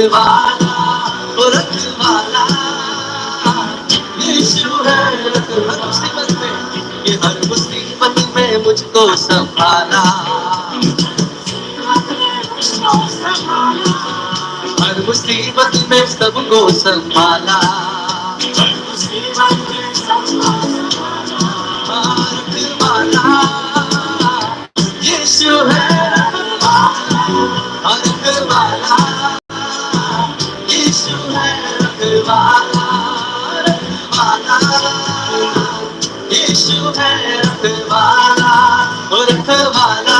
रखवाला, ओ रखवाला, यीशु है हर मुसीबत में, ये हर मुसीबत में मुझको संभाला, हर मुसीबत में सबको संभाला, रखवाला, यीशु है रखवाला, यीशु है रखवाला, रखवाला, यीशु है रखवाला, रखवाला,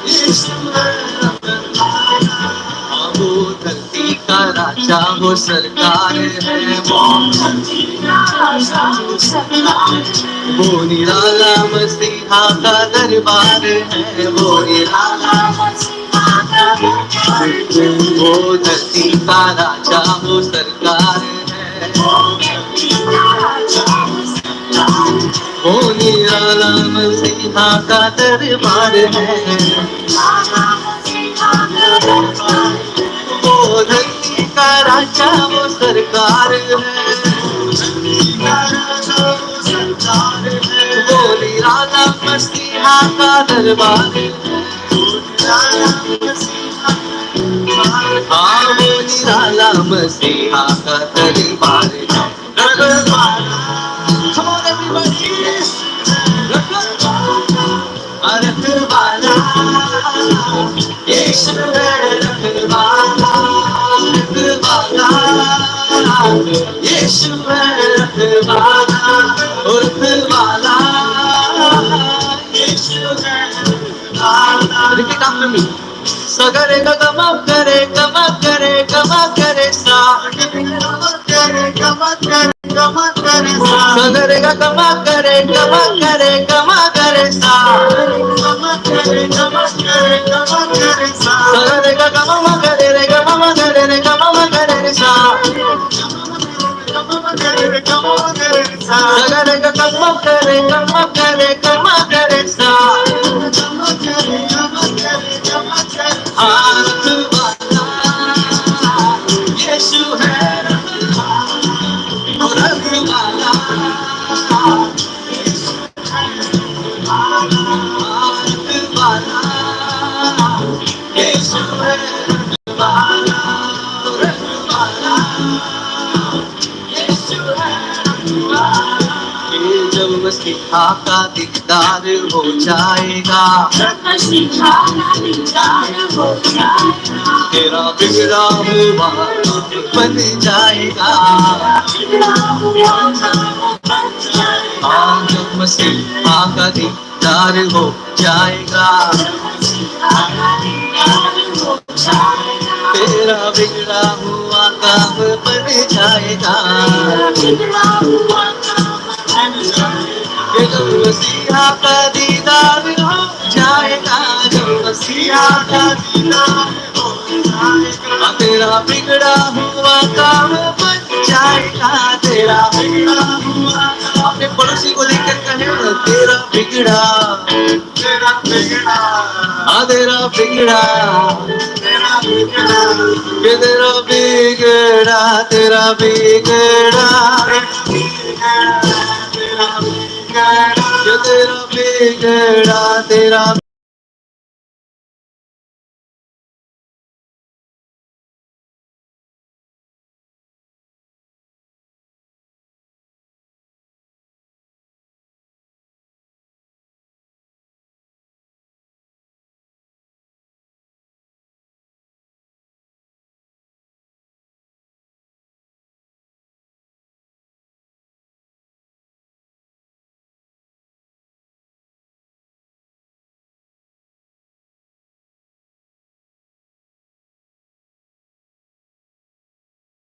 यीशु है रखवाला। वो धरती का राजा, वो सरकार है, वो निराला मसीहा का दरबार है, वो निराला मसीहा का दरबार है, वो धरती का राजा, वो सरकार है, वो निराला मसीहा का दरबार है, वो धरती का राजा, वो सरकार है, वो निराला मसीहा का दरबार है, हाँ वो निराला मसीहा का दरबार है, रखवाला, रखवाला, यीशु है रखवाला, रखवाला, यीशु है रखवाला, रखवाला, यीशु है रखवाला। Repeat after me. सगरे का गमा करे गमा करे गमा करे सा, करे गमा करे गमा करे सा, सगरे का गमा करे गमा करे गमा करे सा, गमा करे गमा करे गमा करे सा, सगरे का गमा करे रे गमा करे रे गमा करे रे सा, गमा करे रे गमा करे रे सा, सगरे का गमा करे गमा करे गमा करे सा, गमा करे गमा करे गमा करे, रखवाला, यीशु है रखवाला, रखवाला, यीशु है रखवाला, रखवाला, यीशु है रखवाला। जब मसीहा का दीदार हो जाएगा, तेरा बिगड़ा हुआ बन जाएगा, हाँ जब मसीहा का दीदार हो जाएगा, तेरा बिगड़ा हुआ काम बन जाएगा, जब मसीहा का दीदार हो जाएगा, जब मसीहा का दीदार हो जाएगा, तेरा बिगड़ा हुआ काम बन जाएगा, तेरा बिगड़ा हुआ। अपने पड़ोसी को लेकर कहे तेरा बिगड़ा, तेरा बिगड़ा, हाँ तेरा बिगड़ा, तेरा बिगड़ा, तेरा बिगड़ा, तेरा बिगड़ा, तेरा बिगड़ा, तेरा बिगड़ा, तेरा